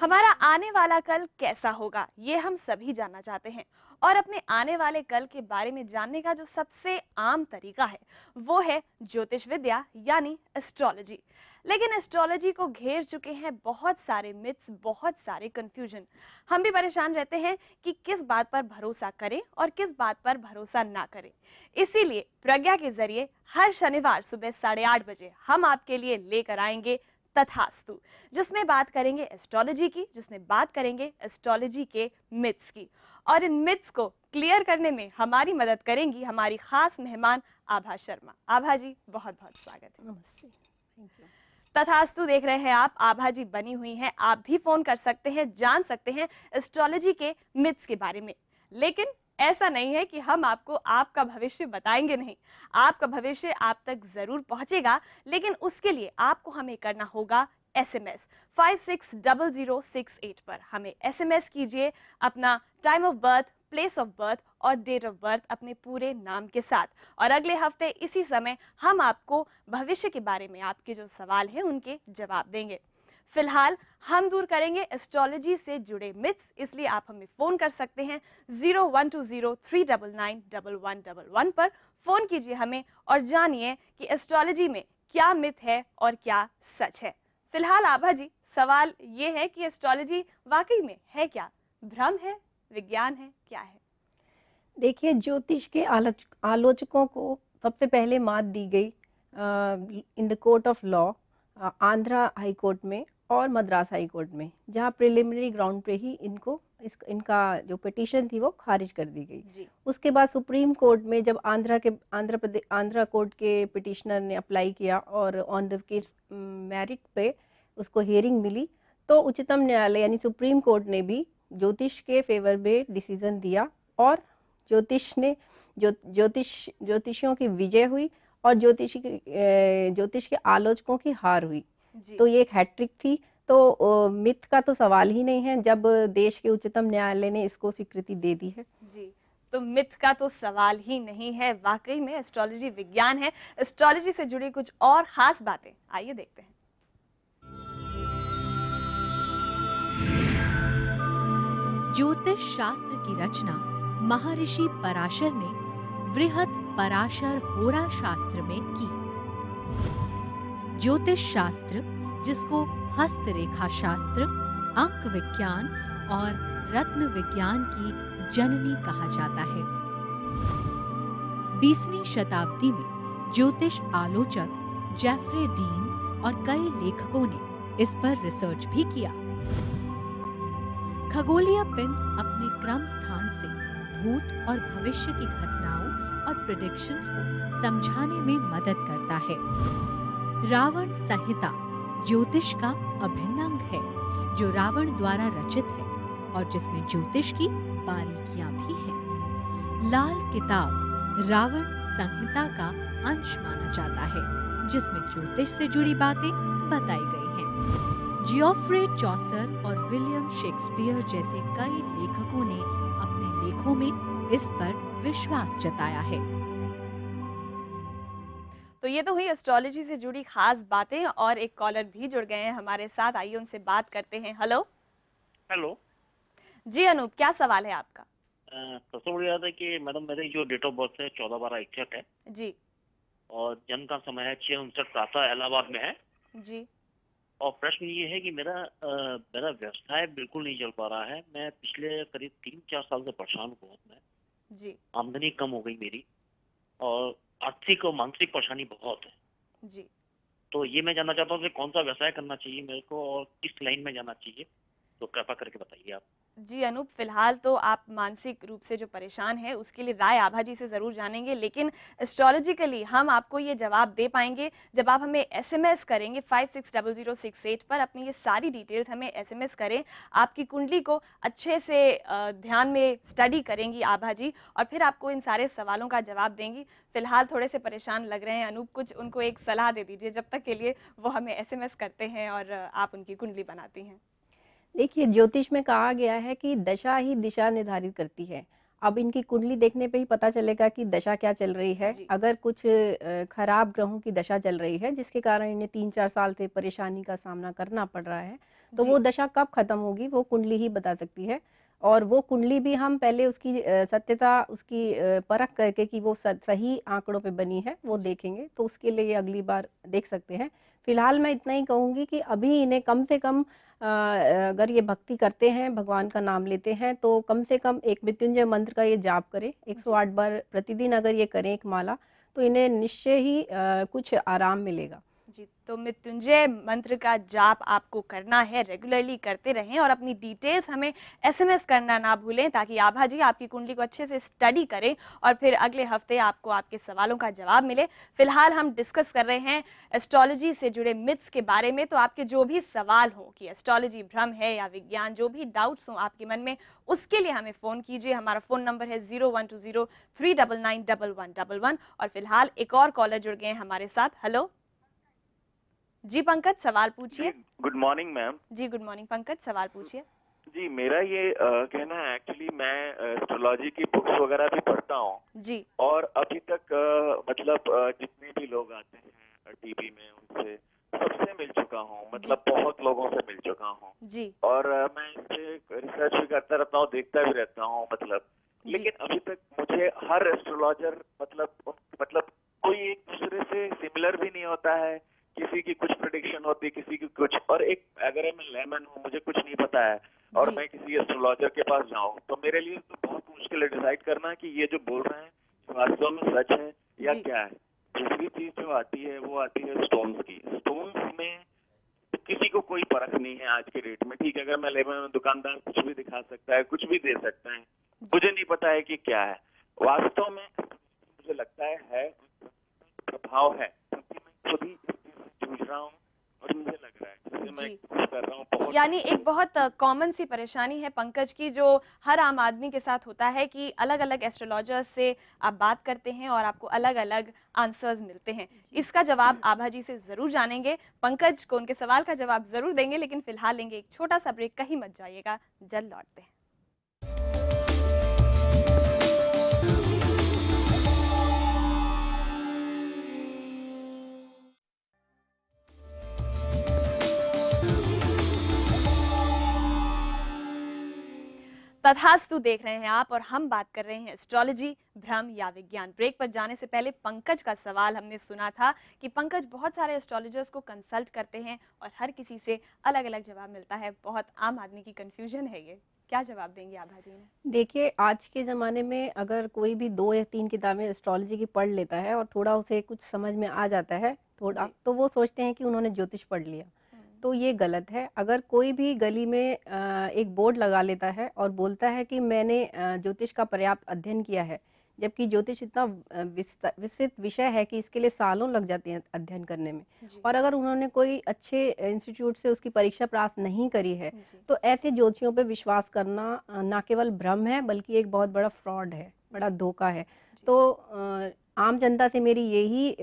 हमारा आने वाला कल कैसा होगा, ये हम सभी जानना चाहते हैं। और अपने आने वाले कल के बारे में जानने का जो सबसे आम तरीका है वो है ज्योतिष विद्या यानी एस्ट्रोलॉजी। लेकिन एस्ट्रोलॉजी को घेर चुके हैं बहुत सारे मिथ्स, बहुत सारे कंफ्यूजन। हम भी परेशान रहते हैं कि किस बात पर भरोसा करें और किस बात पर भरोसा ना करें। इसीलिए प्रज्ञा के जरिए हर शनिवार सुबह 8:30 बजे हम आपके लिए लेकर आएंगे तथास्तु, जिसमें बात करेंगे एस्ट्रोलॉजी की, जिसमें बात करेंगे एस्ट्रोलॉजी के मिथ्स की। और इन मिथ्स को क्लियर करने में हमारी मदद करेंगी हमारी खास मेहमान आभा शर्मा। आभा जी, बहुत बहुत स्वागत है। नमस्ते, थैंक यू। तथास्तु देख रहे हैं आप, आभा जी बनी हुई हैं। आप भी फोन कर सकते हैं, जान सकते हैं एस्ट्रोलॉजी के मिथ्स के बारे में। लेकिन ऐसा नहीं है कि हम आपको आपका भविष्य बताएंगे नहीं, आपका भविष्य आप तक जरूर पहुंचेगा। लेकिन उसके लिए आपको हमें करना होगा एसएमएस 560068 पर। हमें एसएमएस कीजिए अपना time of birth, place of birth और डेट ऑफ बर्थ अपने पूरे नाम के साथ। और अगले हफ्ते इसी समय हम आपको भविष्य के बारे में आपके जो सवाल हैं उनके जवाब देंगे। फिलहाल हम दूर करेंगे एस्ट्रोलॉजी से जुड़े मिथ्स, इसलिए आप हमें फोन कर सकते हैं 0120399111 पर। फोन कीजिए हमें और जानिए कि एस्ट्रोलॉजी में क्या मिथ है और क्या सच है। फिलहाल आभा जी, सवाल ये है कि एस्ट्रोलॉजी वाकई में है क्या? भ्रम है, विज्ञान है, क्या है? देखिए, ज्योतिष के आलोचकों को सबसे पहले मात दी गई इन the court of law, Andhra high court में और मद्रास हाई कोर्ट में, जहां प्रिलिमिनरी ग्राउंड पे ही इनका जो पिटीशन थी वो खारिज कर दी गई। जी। उसके बाद सुप्रीम कोर्ट में जब आंध्रा कोर्ट के पिटिशनर ने अप्लाई किया और ऑन द केस मेरिट पे उसको हियरिंग मिली, तो उच्चतम न्यायालय यानी सुप्रीम कोर्ट ने भी ज्योतिष के फेवर में डिसीजन दिया और ज्योतिषियों की विजय हुई और ज्योतिष के आलोचकों की हार हुई। तो ये एक हैट्रिक थी। तो मिथ का तो सवाल ही नहीं है जब देश के उच्चतम न्यायालय ने इसको स्वीकृति दे दी है। जी, तो मिथ का तो सवाल ही नहीं है। वाकई में एस्ट्रोलॉजी विज्ञान है। एस्ट्रोलॉजी से जुड़ी कुछ और खास बातें आइए देखते हैं। ज्योतिष शास्त्र की रचना महर्षि पराशर ने वृहत पराशर होरा शास्त्र में की। ज्योतिष शास्त्र, जिसको हस्तरेखा शास्त्र, अंक विज्ञान और रत्न विज्ञान की जननी कहा जाता है। 20वीं शताब्दी में ज्योतिष आलोचक जेफरे डीन और कई लेखकों ने इस पर रिसर्च भी किया। खगोलीय पिंड अपने क्रम स्थान से भूत और भविष्य की घटनाओं और प्रेडिक्शंस को समझाने में मदद करता है। रावण संहिता ज्योतिष का अभिन्न अंग है, जो रावण द्वारा रचित है और जिसमें ज्योतिष की बारीकियां भी हैं। लाल किताब रावण संहिता का अंश माना जाता है, जिसमें ज्योतिष से जुड़ी बातें बताई गई हैं। जियोफ्रे चौसर और विलियम शेक्सपियर जैसे कई लेखकों ने अपने लेखों में इस पर विश्वास जताया है। तो ये तो हुई एस्ट्रोलॉजी से जुड़ी खास बातें और एक कॉलर भी जुड़ गए हैं हमारे साथ। आइए उनसे बात करते हैं। हेलो। हेलो जी अनूप, क्या सवाल है आपका? सबसे बड़ी बात है कि मैडम मेरी जो डेट ऑफ बर्थ है 14/12/61 है जी। और जन्म का समय है 6:59 प्रातः, इलाहाबाद में है। जी। और प्रश्न ये है कि मेरा व्यवसाय बिल्कुल नहीं चल पा रहा है। मैं पिछले करीब 3-4 साल से परेशान हूँ बहुत। मैं जी। आमदनी कम हो गई मेरी और आर्थिक और मानसिक परेशानी बहुत है। जी। तो ये मैं जानना चाहता हूँ कि कौन सा व्यवसाय करना चाहिए मेरे को और किस लाइन में जाना चाहिए, तो कृपा करके बताइए आप। जी अनूप, फिलहाल तो आप मानसिक रूप से जो परेशान है उसके लिए राय आभा जी से जरूर जानेंगे, लेकिन एस्ट्रोलॉजिकली हम आपको ये जवाब दे पाएंगे जब आप हमें एसएमएस करेंगे 560068 पर। अपनी ये सारी डिटेल्स हमें एसएमएस करें। आपकी कुंडली को अच्छे से ध्यान में स्टडी करेंगी आभा जी और फिर आपको इन सारे सवालों का जवाब देंगी। फिलहाल थोड़े से परेशान लग रहे हैं अनूप, कुछ उनको एक सलाह दे दीजिए जब तक के लिए वो हमें एसएमएस करते हैं और आप उनकी कुंडली बनाती हैं। देखिए, ज्योतिष में कहा गया है कि दशा ही दिशा निर्धारित करती है। अब इनकी कुंडली देखने पे ही पता चलेगा कि दशा क्या चल रही है। अगर कुछ खराब ग्रहों की दशा चल रही है जिसके कारण इन्हें 3-4 साल से परेशानी का सामना करना पड़ रहा है, तो जी। वो दशा कब खत्म होगी वो कुंडली ही बता सकती है। और वो कुंडली भी हम पहले उसकी सत्यता उसकी परख करके कि वो सही आंकड़ों पे बनी है वो जी। देखेंगे, तो उसके लिए अगली बार देख सकते हैं। फिलहाल मैं इतना ही कहूंगी कि अभी इन्हें कम से कम अगर ये भक्ति करते हैं, भगवान का नाम लेते हैं, तो कम से कम एक मृत्युंजय मंत्र का ये जाप करें, जी। 108 बार प्रतिदिन अगर ये करें एक माला, तो इन्हें निश्चय ही कुछ आराम मिलेगा। जी, तो मृत्युंजय मंत्र का जाप आपको करना है, रेगुलरली करते रहें और अपनी डिटेल्स हमें एसएमएस करना ना भूलें, ताकि आभा जी आपकी कुंडली को अच्छे से स्टडी करें और फिर अगले हफ्ते आपको आपके सवालों का जवाब मिले। फिलहाल हम डिस्कस कर रहे हैं एस्ट्रोलॉजी से जुड़े मिथ्स के बारे में, तो आपके जो भी सवाल हो कि एस्ट्रोलॉजी भ्रम है या विज्ञान, जो भी डाउट्स हो आपके मन में, उसके लिए हमें फोन कीजिए। हमारा फोन नंबर है 0120399111। और फिलहाल एक और कॉलर जुड़ गए हैं हमारे साथ। हेलो जी पंकज, सवाल जी, पूछिए। Good morning ma'am. जी गुड मॉर्निंग पंकज, सवाल पूछिए। जी, मेरा ये कहना है, एक्चुअली मैं एस्ट्रोलॉजी की बुक्स वगैरह भी पढ़ता हूँ जी। और अभी तक मतलब जितने भी लोग आते हैं टीवी में उनसे सबसे मिल चुका हूँ, मतलब बहुत लोगों से मिल चुका हूँ। जी। और मैं इस पे रिसर्च भी करता रहता हूँ, देखता भी रहता हूँ, मतलब लेकिन अभी तक मुझे हर एस्ट्रोलॉजर मतलब कोई एक दूसरे से सिमिलर भी नहीं होता है। किसी की कुछ प्रेडिक्शन होती है, किसी की कुछ, और एक अगर मैं लेमन हूँ, मुझे कुछ नहीं पता है और जी। मैं किसी एस्ट्रोलॉजर के पास जाऊँ, तो मेरे लिए तो बहुत मुश्किल है डिसाइड करना कि ये जो बोल रहे हैं वास्तव में सच है या जी। क्या है। दूसरी चीज जो आती है वो आती है स्टोन्स की। स्टोन्स में किसी को कोई परख नहीं है आज के डेट में, ठीक है। अगर मैं लेमन में, दुकानदार कुछ भी दिखा सकता है, कुछ भी दे सकता है, मुझे नहीं पता है कि क्या है वास्तव में। मुझे लगता है प्रभाव है, क्योंकि मैं खुद ही इस चीज से जूझ रहा हूँ और मुझे लग रहा है जैसे मैं जी। कुछ कर रहा हूँ बहुत। यानी एक बहुत कॉमन सी परेशानी है पंकज की, जो हर आम आदमी के साथ होता है कि अलग अलग एस्ट्रोलॉजर्स से आप बात करते हैं और आपको अलग अलग आंसर्स मिलते हैं। इसका जवाब आभा जी से जरूर जानेंगे, पंकज को उनके सवाल का जवाब जरूर देंगे, लेकिन फिलहाल लेंगे एक छोटा सा ब्रेक। कहीं मत जाइएगा, जल्द लौटते हैं। तथास्तु देख रहे हैं आप और हम बात कर रहे हैं एस्ट्रोलॉजी भ्रम या विज्ञान। ब्रेक पर जाने से पहले पंकज का सवाल हमने सुना था कि पंकज बहुत सारे एस्ट्रोलॉजर्स को कंसल्ट करते हैं और हर किसी से अलग अलग जवाब मिलता है। बहुत आम आदमी की कंफ्यूजन है ये, क्या जवाब देंगे आभा जी ने? देखिए, आज के ज़माने में अगर कोई भी 2 या 3 किताबें एस्ट्रोलॉजी की पढ़ लेता है और थोड़ा उसे कुछ समझ में आ जाता है थोड़ा, जी। तो वो सोचते हैं कि उन्होंने ज्योतिष पढ़ लिया। तो ये गलत है। अगर कोई भी गली में एक बोर्ड लगा लेता है और बोलता है कि मैंने ज्योतिष का पर्याप्त अध्ययन किया है, जबकि ज्योतिष इतना विस्तृत विषय है कि इसके लिए सालों लग जाते हैं अध्ययन करने में। जी। और अगर उन्होंने कोई अच्छे इंस्टीट्यूट से उसकी परीक्षा पास नहीं करी है, जी। तो ऐसे ज्योतिषियों पे विश्वास करना ना केवल भ्रम है बल्कि एक बहुत बड़ा फ्रॉड है, बड़ा धोखा है। तो आम जनता से मेरी यही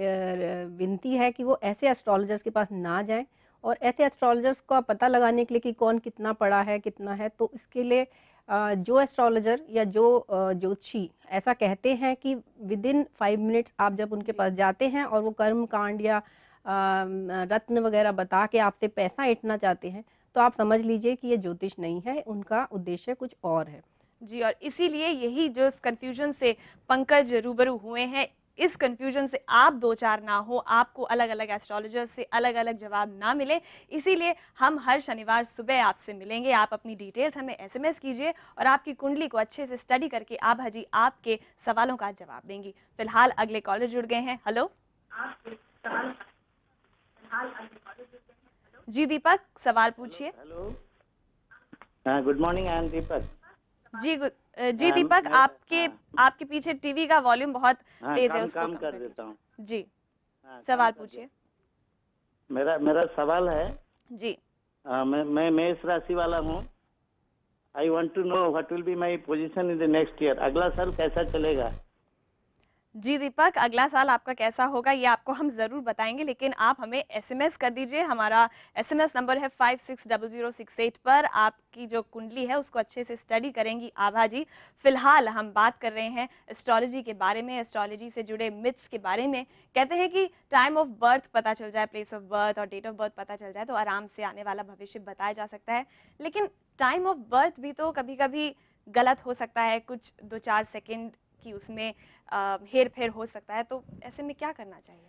विनती है कि वो ऐसे एस्ट्रोलॉजर्स के पास ना जाएं, और ऐसे एस्ट्रोलॉजर्स का पता लगाने के लिए कि कौन कितना पढ़ा है कितना है, तो इसके लिए जो एस्ट्रोलॉजर या जो ज्योतिषी ऐसा कहते हैं कि विद इन 5 मिनट्स आप जब उनके जी। पास जाते हैं और वो कर्म कांड या रत्न वगैरह बता के आपसे पैसा ऐंठना चाहते हैं, तो आप समझ लीजिए कि ये ज्योतिष नहीं है, उनका उद्देश्य कुछ और है। जी, और इसीलिए यही जो इस कंफ्यूजन से पंकज रूबरू हुए हैं, इस कंफ्यूजन से आप दो चार ना हो, आपको अलग अलग एस्ट्रोलॉजर से अलग अलग जवाब ना मिले, इसीलिए हम हर शनिवार सुबह आपसे मिलेंगे। आप अपनी डिटेल्स हमें एसएमएस कीजिए और आपकी कुंडली को अच्छे से स्टडी करके आभा जी आपके सवालों का जवाब देंगी। फिलहाल अगले कॉलर जुड़ गए हैं। हेलो जी दीपक, सवाल पूछिए। हेलो, हाँ, गुड मॉर्निंग, आई एम दीपक। जी दीपक, आपके पीछे टीवी का वॉल्यूम बहुत तेज है, उसको काम कम कर कर देता हूँ। जी। हाँ, सवाल काम कर पूछिए। मेरा सवाल है, जी। मैं मेष राशि वाला हूँ। I want to know what will be my position in the next year. अगला साल कैसा चलेगा? जी दीपक, अगला साल आपका कैसा होगा ये आपको हम जरूर बताएंगे, लेकिन आप हमें एसएमएस कर दीजिए। हमारा एसएमएस नंबर है 560068 पर। आपकी जो कुंडली है उसको अच्छे से स्टडी करेंगी आभा जी। फिलहाल हम बात कर रहे हैं एस्ट्रोलॉजी के बारे में, एस्ट्रोलॉजी से जुड़े मिथ्स के बारे में। कहते हैं कि टाइम ऑफ बर्थ पता चल जाए, प्लेस ऑफ बर्थ और डेट ऑफ बर्थ पता चल जाए तो आराम से आने वाला भविष्य बताया जा सकता है। लेकिन टाइम ऑफ बर्थ भी तो कभी कभी गलत हो सकता है, कुछ 2-4 सेकंड की उसमें हेर फेर हो सकता है, तो ऐसे में क्या करना चाहिए?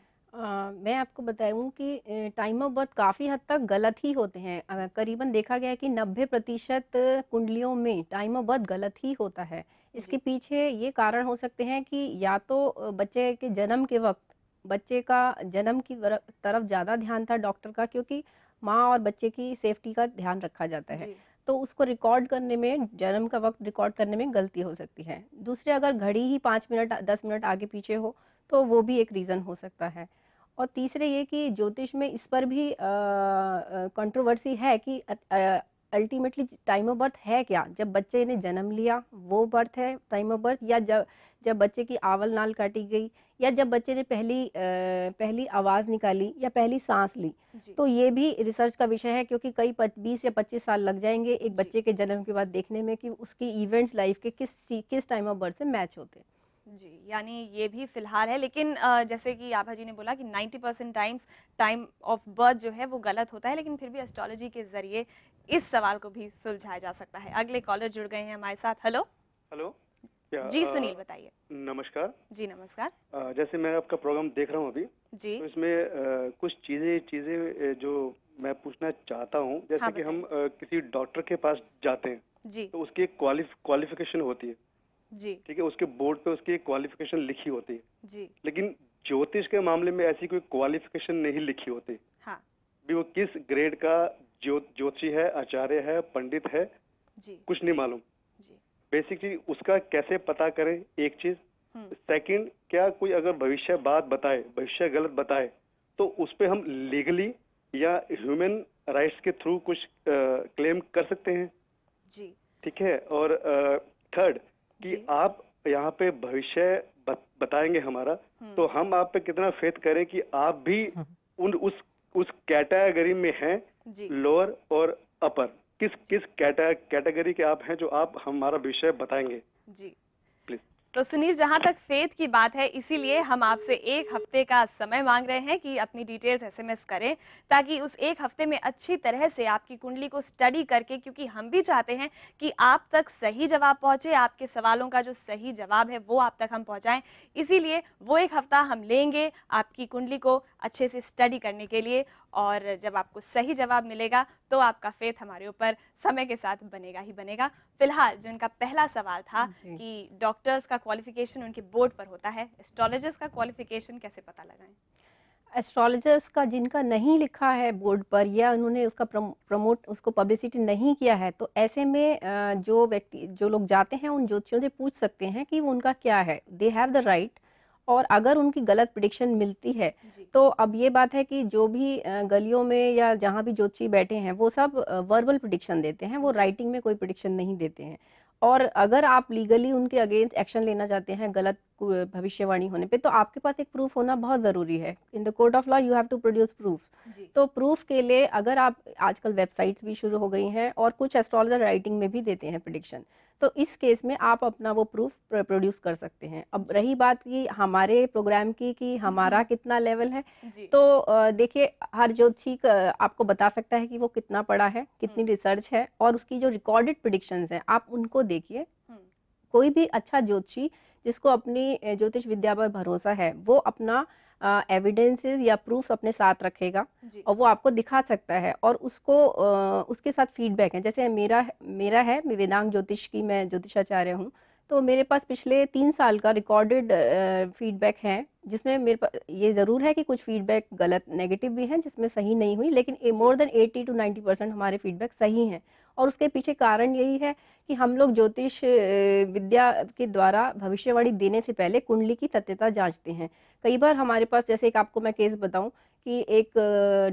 मैं आपको बताऊं कि टाइम ऑफ बर्थ काफ़ी हद तक गलत ही होते हैं। करीबन देखा गया है कि 90% कुंडलियों में टाइम ऑफ बर्थ गलत ही होता है। इसके जी पीछे ये कारण हो सकते हैं कि या तो बच्चे के जन्म के वक्त बच्चे का जन्म की तरफ ज़्यादा ध्यान था डॉक्टर का, क्योंकि माँ और बच्चे की सेफ्टी का ध्यान रखा जाता है। जी तो उसको रिकॉर्ड करने में, जन्म का वक्त रिकॉर्ड करने में गलती हो सकती है। दूसरे, अगर घड़ी ही 5 मिनट 10 मिनट आगे पीछे हो तो वो भी एक रीज़न हो सकता है। और तीसरे ये कि ज्योतिष में इस पर भी कंट्रोवर्सी है कि अल्टीमेटली टाइम ऑफ बर्थ है क्या। जब बच्चे ने जन्म लिया वो बर्थ है टाइम ऑफ बर्थ, या जब जब बच्चे की आवल नाल काटी गई, या जब बच्चे ने पहली आवाज़ निकाली या पहली सांस ली। जी तो ये भी रिसर्च का विषय है, क्योंकि कई 20 या 25 साल लग जाएंगे एक जी बच्चे के जन्म के बाद देखने में कि उसकी इवेंट्स लाइफ के किस टाइम ऑफ बर्थ से मैच होते हैं। जी, यानी ये भी फिलहाल है, लेकिन जैसे कि आभा जी ने बोला कि 90% टाइम्स टाइम ऑफ बर्थ जो है वो गलत होता है, लेकिन फिर भी एस्ट्रोलॉजी के जरिए इस सवाल को भी सुलझाया जा सकता है। अगले कॉलर जुड़ गए हैं हमारे साथ। Hello hello. क्या जी, सुनील बताइए। नमस्कार। जी नमस्कार। जैसे मैं आपका प्रोग्राम देख रहा हूँ अभी, जी तो इसमें कुछ चीज़ें जो मैं पूछना चाहता हूँ। जैसे हाँ कि हम बताइए। किसी डॉक्टर के पास जाते हैं जी तो उसकी एक क्वालिफिकेशन होती है, जी ठीक है, उसके बोर्ड पे उसकी एक क्वालिफिकेशन लिखी होती है। जी लेकिन ज्योतिष के मामले में ऐसी कोई क्वालिफिकेशन नहीं लिखी होती। हाँ भी वो किस ग्रेड का ज्योतिषी है, आचार्य है, पंडित है, जी कुछ नहीं मालूम। जी बेसिकली उसका कैसे पता करें, एक चीज। हम्म सेकंड, क्या कोई अगर भविष्य बात बताए, भविष्य गलत बताए, तो उस पे हम लीगली या ह्यूमन राइट्स के थ्रू कुछ क्लेम कर सकते हैं, जी ठीक है। और थर्ड, कि जी आप यहाँ पे भविष्य बताएंगे हमारा, तो हम आप पे कितना फेथ करें कि आप भी उस कैटेगरी में हैं, जी लोअर और अपर, किस किस कैटेगरी के आप हैं जो आप हमारा विषय बताएंगे, जी। प्लीज। तो सुनील, जहां तक फेथ की बात है, इसीलिए हम आपसे 1 हफ्ते का समय मांग रहे हैं कि अपनी डिटेल्स एसएमएस करें, ताकि उस 1 हफ्ते में अच्छी तरह से आपकी कुंडली को स्टडी करके, क्योंकि हम भी चाहते हैं कि आप तक सही जवाब पहुंचे, आपके सवालों का जो सही जवाब है वो आप तक हम पहुंचाएं। इसीलिए वो 1 हफ्ता हम लेंगे आपकी कुंडली को अच्छे से स्टडी करने के लिए, और जब आपको सही जवाब मिलेगा तो आपका फेथ हमारे ऊपर समय के साथ बनेगा ही बनेगा। फिलहाल जो इनका पहला सवाल था जी। कि डॉक्टर्स का क्वालिफिकेशन उनके बोर्ड पर होता है, एस्ट्रोलॉजर्स का क्वालिफिकेशन कैसे पता लगाएं? एस्ट्रोलॉजर्स का जिनका नहीं लिखा है बोर्ड पर, या उन्होंने उसका प्रमोट उसको पब्लिसिटी नहीं किया है, तो ऐसे में जो लोग जाते हैं उन ज्योतिषियों से पूछ सकते हैं कि वो उनका क्या है, दे हैव द राइट। और अगर उनकी गलत प्रिडिक्शन मिलती है, जी तो अब ये बात है कि जो भी गलियों में या जहाँ भी ज्योतिषी बैठे हैं वो सब वर्बल प्रिडिक्शन देते हैं, वो जी राइटिंग में कोई प्रिडिक्शन नहीं देते हैं। और अगर आप लीगली उनके अगेंस्ट एक्शन लेना चाहते हैं गलत भविष्यवाणी होने पे, तो आपके पास एक प्रूफ होना बहुत ज़रूरी है। In the court of law you have to produce proof. जी तो प्रूफ के लिए अगर आप, आजकल वेबसाइट्स भी शुरू हो गई हैं और कुछ एस्ट्रोलॉजर राइटिंग में भी देते हैं प्रिडिक्शन, तो इस केस में आप अपना वो प्रूफ प्रोड्यूस कर सकते हैं। अब जी रही बात की हमारे प्रोग्राम की कि हमारा कितना लेवल है, जी तो देखिए, हर ज्योतिषी आपको बता सकता है कि वो कितना पढ़ा है, कितनी रिसर्च है, और उसकी जो रिकॉर्डेड प्रिडिक्शंस हैं आप उनको देखिए। हम्म कोई भी अच्छा ज्योतिषी जिसको अपनी ज्योतिष विद्या पर भरोसा है, वो अपना एविडेंसेस या प्रूफ्स अपने साथ रखेगा जी और वो आपको दिखा सकता है, और उसको उसके साथ फीडबैक है। जैसे मेरा है, मैं वेदांग ज्योतिष की मैं ज्योतिषाचार्य हूँ, तो मेरे पास पिछले 3 साल का रिकॉर्डेड फीडबैक है, जिसमें मेरे पास ये ज़रूर है कि कुछ फीडबैक गलत नेगेटिव भी हैं जिसमें सही नहीं हुई, लेकिन मोर देन 80 to 90% हमारे फीडबैक सही हैं। और उसके पीछे कारण यही है कि हम लोग ज्योतिष विद्या के द्वारा भविष्यवाणी देने से पहले कुंडली की सत्यता जांचते हैं। कई बार हमारे पास, जैसे एक आपको मैं केस बताऊं कि एक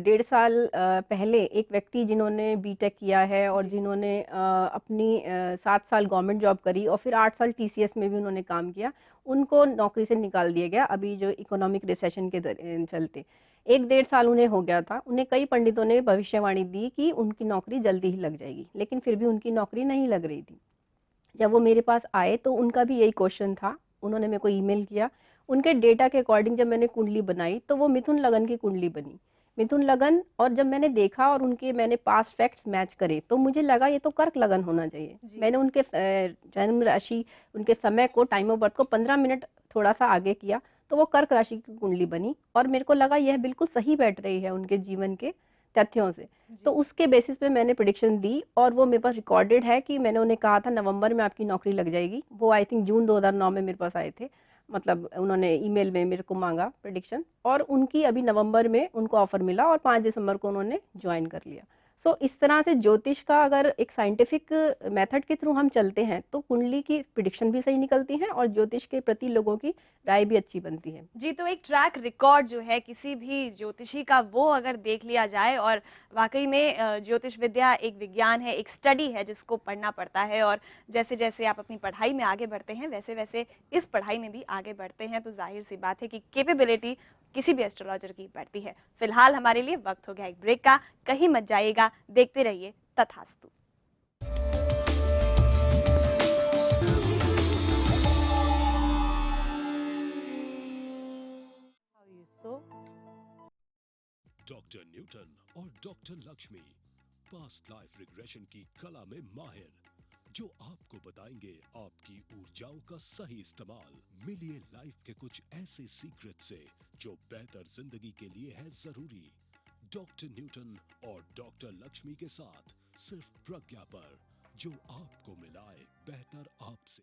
1.5 साल पहले एक व्यक्ति जिन्होंने बीटेक किया है और जिन्होंने अपनी 7 साल गवर्नमेंट जॉब करी और फिर 8 साल टीसीएस में भी उन्होंने काम किया, उनको नौकरी से निकाल दिया गया अभी जो इकोनॉमिक रिसेशन के चलते। 1-1.5 साल उन्हें हो गया था। उन्हें कई पंडितों ने भविष्यवाणी दी कि उनकी नौकरी जल्दी ही लग जाएगी, लेकिन फिर भी उनकी नौकरी नहीं लग रही थी। जब वो मेरे पास आए तो उनका भी यही क्वेश्चन था। उन्होंने मेरे को ईमेल किया। उनके डेटा के अकॉर्डिंग जब मैंने कुंडली बनाई तो वो मिथुन लगन की कुंडली बनी, मिथुन लगन। और जब मैंने देखा और उनके मैंने पास्ट फैक्ट्स मैच करे तो मुझे लगा ये तो कर्क लगन होना चाहिए। मैंने उनके जन्म राशि, उनके समय को, टाइम ऑफ बर्थ को 15 मिनट थोड़ा सा आगे किया तो वो कर्क राशि की कुंडली बनी और मेरे को लगा यह बिल्कुल सही बैठ रही है उनके जीवन के तथ्यों से। तो उसके बेसिस पे मैंने प्रेडिक्शन दी और वो मेरे पास रिकॉर्डेड है कि मैंने उन्हें कहा था नवंबर में आपकी नौकरी लग जाएगी। वो आई थिंक जून 2009 में मेरे पास आए थे, मतलब उन्होंने ईमेल में मेरे को मांगा प्रेडिक्शन, और उनकी अभी नवंबर में उनको ऑफर मिला और 5 दिसंबर को उन्होंने ज्वाइन कर लिया। सो इस तरह से ज्योतिष का अगर एक साइंटिफिक मेथड के थ्रू हम चलते हैं तो कुंडली की प्रिडिक्शन भी सही निकलती है और ज्योतिष के प्रति लोगों की राय भी अच्छी बनती है। जी, तो एक ट्रैक रिकॉर्ड जो है किसी भी ज्योतिषी का, वो अगर देख लिया जाए, और वाकई में ज्योतिष विद्या एक विज्ञान है, एक स्टडी है जिसको पढ़ना पड़ता है, और जैसे जैसे आप अपनी पढ़ाई में आगे बढ़ते हैं वैसे वैसे इस पढ़ाई में भी आगे बढ़ते हैं, तो जाहिर सी बात है कि कैपेबिलिटी किसी भी एस्ट्रोलॉजर की बढ़ती है। फिलहाल हमारे लिए वक्त हो गया एक ब्रेक का, कहीं मत जाइएगा, देखते रहिए तथास्तु। डॉक्टर न्यूटन और doctor Lakshmi past life regression की कला में माहिर, जो आपको बताएंगे आपकी ऊर्जाओं का सही इस्तेमाल। मिलिए लाइफ के कुछ ऐसे सीक्रेट से जो बेहतर जिंदगी के लिए है जरूरी। डॉक्टर न्यूटन और डॉक्टर लक्ष्मी के साथ सिर्फ प्रज्ञा पर, जो आपको मिलाए बेहतर आपसे।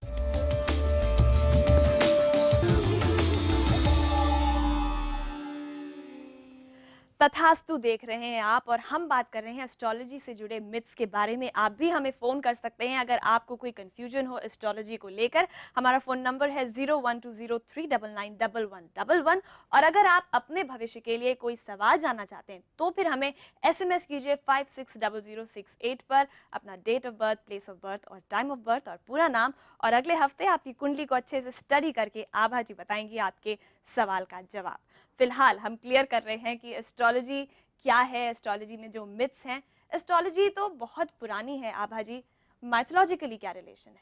तथास्तु देख रहे हैं आप, और हम बात कर रहे हैं एस्ट्रोलॉजी से जुड़े मिथ्स के बारे में। आप भी हमें फोन कर सकते हैं अगर आपको कोई कंफ्यूजन हो एस्ट्रोलॉजी को लेकर। हमारा फोन नंबर है 0120391111, और अगर आप अपने भविष्य के लिए कोई सवाल जानना चाहते हैं तो फिर हमें एसएमएस कीजिए 560068 पर अपना date of birth, place of birth और टाइम ऑफ बर्थ और पूरा नाम, और अगले हफ्ते आपकी कुंडली को अच्छे से स्टडी करके आभा जी बताएंगी आपके सवाल का जवाब। फिलहाल हम क्लियर कर रहे हैं कि एस्ट्रोलॉजी क्या है, एस्ट्रोलॉजी में जो मिथ्स हैं। एस्ट्रोलॉजी तो बहुत पुरानी है, आभा जी माइथोलॉजिकली क्या रिलेशन है?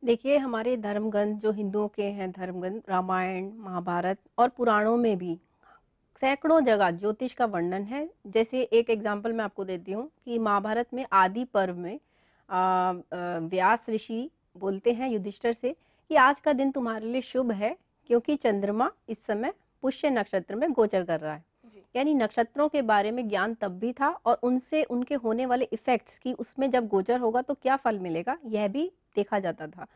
देखिए, हमारे धर्मग्रंथ जो हिंदुओं के हैं, धर्मग्रंथ रामायण, महाभारत और पुराणों में भी सैकड़ों जगह ज्योतिष का वर्णन है। जैसे एक एग्जांपल मैं आपको देती हूँ कि महाभारत में आदि पर्व में व्यास ऋषि बोलते हैं युधिष्ठिर से कि आज का दिन तुम्हारे लिए शुभ है क्योंकि चंद्रमा इस समय पुष्य नक्षत्र में गोचर कर रहा है। यानी नक्षत्रों के बारे में ज्ञान तब भी था और उनसे उनके होने वाले इफेक्ट्स की उसमें जब गोचर होगा तो क्या फल मिलेगा यह भी देखा जाता था।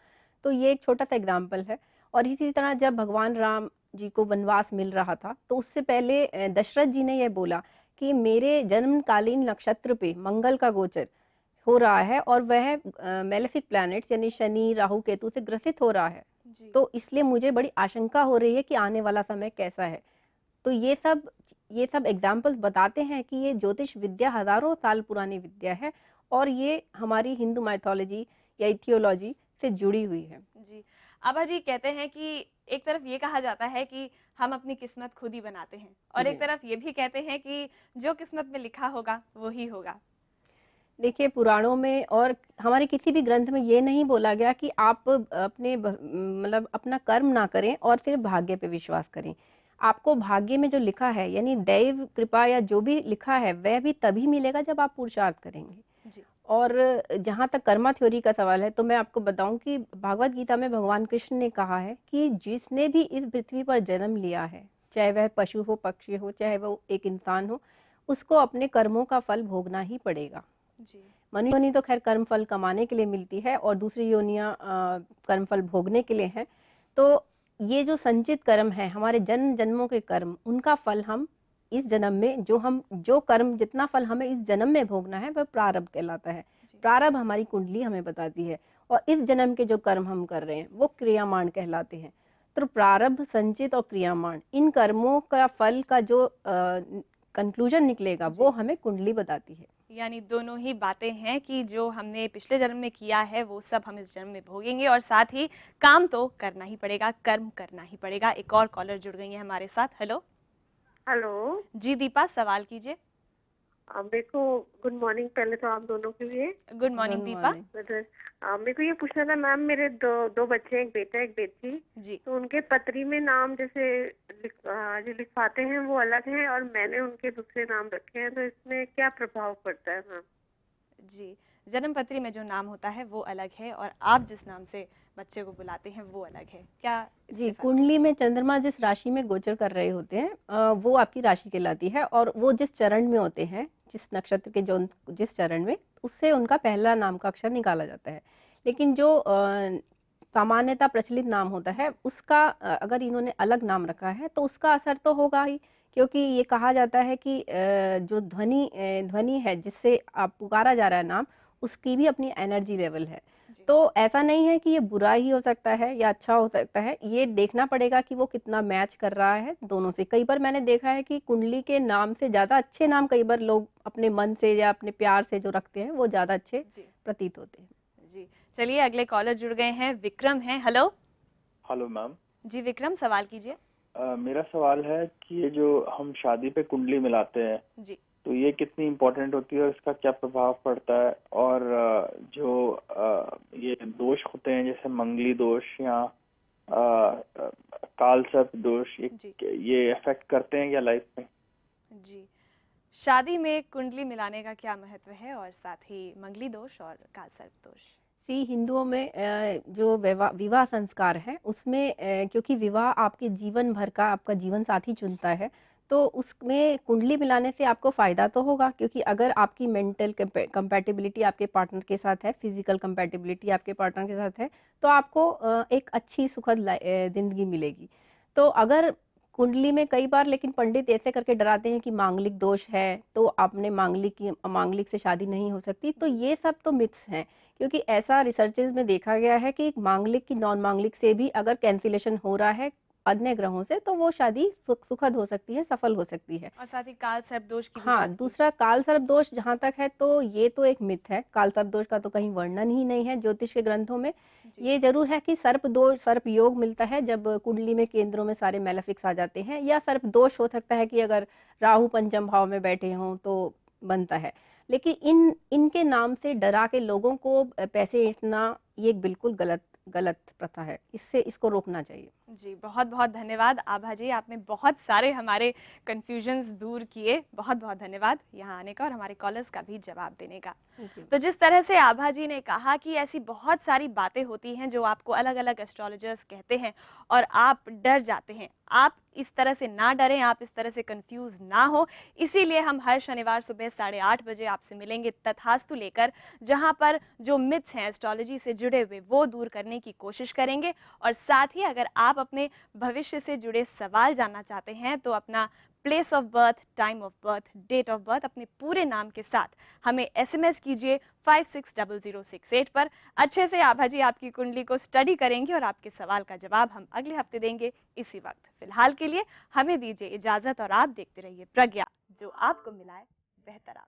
तो ये एक छोटा सा एग्जाम्पल है। और इसी तरह जब भगवान राम जी को वनवास मिल रहा था तो उससे पहले दशरथ जी ने यह बोला कि मेरे जन्मकालीन नक्षत्र पे मंगल का गोचर हो रहा है और वह मेलेफिक प्लैनेट्स यानी शनि, राहु, केतु से ग्रसित हो रहा है, तो इसलिए मुझे बड़ी आशंका हो रही है कि आने वाला समय कैसा है। तो ये सब एग्जाम्पल्स बताते हैं कि ये ज्योतिष विद्या हजारों साल पुरानी विद्या है और ये हमारी हिंदू माइथोलॉजी या इथियोलॉजी से जुड़ी हुई है। जी, आभा जी कहते हैं कि एक तरफ ये कहा जाता है कि हम अपनी किस्मत खुद ही बनाते हैं, और एक तरफ ये भी कहते हैं कि जो किस्मत में लिखा होगा वो ही होगा। देखिए, पुराणों में और हमारे किसी भी ग्रंथ में ये नहीं बोला गया कि आप अपने मतलब अपना कर्म ना करें और सिर्फ भाग्य पे विश्वास करें। आपको भाग्य में जो लिखा है यानी दैव कृपा या जो भी लिखा है वह भी तभी मिलेगा जब आप पुरुषार्थ करेंगे जी। और जहाँ तक कर्मा थ्योरी का सवाल है तो मैं आपको बताऊं कि भागवत गीता में भगवान कृष्ण ने कहा है कि जिसने भी इस पृथ्वी पर जन्म लिया है, चाहे वह पशु हो, पक्षी हो, चाहे वह एक इंसान हो, उसको अपने कर्मों का फल भोगना ही पड़ेगा जी। मनुष्य योनि तो खैर कर्म फल कमाने के लिए मिलती है और दूसरी योनियां कर्म फल भोगने के लिए हैं। तो ये जो संचित कर्म है, हमारे जन्म जन्मों के कर्म, उनका फल हम इस जन्म में जो कर्म जितना फल हमें इस जन्म में भोगना है वह प्रारब्ध कहलाता है। प्रारब्ध हमारी कुंडली हमें बताती है और इस जन्म के जो कर्म हम कर रहे हैं वो क्रियामाण कहलाते हैं। तो प्रारब्ध, संचित और क्रियामाण, इन कर्मों का फल का जो कंक्लूजन निकलेगा वो हमें कुंडली बताती है। यानी दोनों ही बातें हैं कि जो हमने पिछले जन्म में किया है वो सब हम इस जन्म में भोगेंगे, और साथ ही काम तो करना ही पड़ेगा, कर्म करना ही पड़ेगा। एक और कॉलर जुड़ गई है हमारे साथ। हेलो। हेलो जी दीपा, सवाल कीजिए। मेरे को गुड मॉर्निंग पहले तो आप दोनों के लिए। Good morning Good Deepa. morning। मेरे को ये पूछना था मैम, मेरे दो बच्चे हैं, एक बेटा एक बेटी। जी। तो उनके पत्री में नाम जैसे जो लिखवाते हैं वो अलग है और मैंने उनके दूसरे नाम रखे हैं, तो इसमें क्या प्रभाव पड़ता है मैम? जी, जन्म पत्री में जो नाम होता है वो अलग है और आप जिस नाम से बच्चे को बुलाते हैं वो अलग है। क्या इससे जी, फर्क कुंडली में चंद्रमा जिस राशि में गोचर कर रहे होते हैं वो आपकी राशि कहलाती है, और वो जिस चरण में होते हैं, जिस नक्षत्र के जो जिस चरण में, उससे उनका पहला नाम का अक्षर निकाला जाता है। लेकिन जो सामान्यतः प्रचलित नाम होता है उसका अगर इन्होंने अलग नाम रखा है तो उसका असर तो होगा ही, क्योंकि ये कहा जाता है कि जो ध्वनि है जिससे आप पुकारा जा रहा है नाम, उसकी भी अपनी एनर्जी लेवल है। जी। तो ऐसा नहीं है कि ये बुरा ही हो सकता है या अच्छा हो सकता है, ये देखना पड़ेगा कि वो कितना मैच कर रहा है दोनों से। कई बार मैंने देखा है कि कुंडली के नाम से ज्यादा अच्छे नाम कई बार लोग अपने मन से या अपने प्यार से जो रखते हैं वो ज्यादा अच्छे जी। प्रतीत होते हैं। जी, चलिए अगले कॉलर जुड़ गए हैं, विक्रम हैं। हेलो। Hello ma'am. जी विक्रम, सवाल कीजिए। मेरा सवाल है कि ये जो हम शादी पे कुंडली मिलाते हैं जी। तो ये कितनी इम्पोर्टेंट होती है और इसका क्या प्रभाव पड़ता है, और जो ये दोष होते हैं जैसे मंगली दोष या काल सर्प दोष, जी। ये अफेक्ट करते हैं क्या लाइफ में? जी, शादी में कुंडली मिलाने का क्या महत्व है, और साथ ही मंगली दोष और काल सर्प दोष? हिंदुओं में जो विवाह संस्कार है उसमें क्योंकि विवाह आपके जीवन भर का आपका जीवन साथी चुनता है, तो उसमें कुंडली मिलाने से आपको फायदा तो होगा, क्योंकि अगर आपकी मेंटल कंपैटिबिलिटी आपके पार्टनर के साथ है, फिजिकल कंपैटिबिलिटी आपके पार्टनर के साथ है, तो आपको एक अच्छी सुखद जिंदगी मिलेगी। तो अगर कुंडली में कई बार लेकिन पंडित ऐसे करके डराते हैं कि मांगलिक दोष है तो आपने मांगलिक से शादी नहीं हो सकती, तो ये सब तो मिथ्स हैं। क्योंकि ऐसा रिसर्चेज में देखा गया है कि मांगलिक की नॉन मांगलिक से भी अगर कैंसिलेशन हो रहा है अन्य ग्रहों से, तो वो शादी सुखद हो सकती है, सफल हो सकती है। और साथ ही काल सर्प दोष की भी हाँ, बात की। दूसरा काल सर्प दोष जहाँ तक है तो ये तो एक मिथ है, काल सर्प दोष का तो कहीं वर्णन ही नहीं है ज्योतिष के ग्रंथों में। जी। ये जरूर है कि सर्प योग मिलता है जब कुंडली में केंद्रों में सारे मेलेफिक्स आ जाते हैं, या सर्प दोष हो सकता है कि अगर राहु पंचम भाव में बैठे हों तो बनता है। लेकिन इनके नाम से डरा के लोगों को पैसे ऐंठना ये बिल्कुल गलत प्रथा है, इसको रोकना चाहिए। जी, बहुत बहुत धन्यवाद आभा जी, आपने बहुत सारे हमारे कंफ्यूजन्स दूर किए। बहुत बहुत धन्यवाद यहाँ आने का और हमारे कॉलर्स का भी जवाब देने का। तो जिस तरह से आभा जी ने कहा कि ऐसी बहुत सारी बातें होती हैं जो आपको अलग अलग एस्ट्रोलॉजर्स कहते हैं और आप डर जाते हैं, आप इस तरह से ना डरें, आप इस तरह से कंफ्यूज ना हो। इसीलिए हम हर शनिवार सुबह 8:30 बजे आपसे मिलेंगे तथास्तु लेकर, जहां पर जो मिथ्स हैं एस्ट्रोलॉजी से जुड़े हुए वो दूर करने की कोशिश करेंगे। और साथ ही अगर आप अपने भविष्य से जुड़े सवाल जानना चाहते हैं तो अपना place of birth, time of birth, date of birth अपने पूरे नाम के साथ हमें एसएमएस कीजिए 560068 पर। अच्छे से आभा जी आपकी कुंडली को स्टडी करेंगे और आपके सवाल का जवाब हम अगले हफ्ते देंगे इसी वक्त। फिलहाल के लिए हमें दीजिए इजाजत और आप देखते रहिए प्रज्ञा, जो आपको मिलाए बेहतर आप।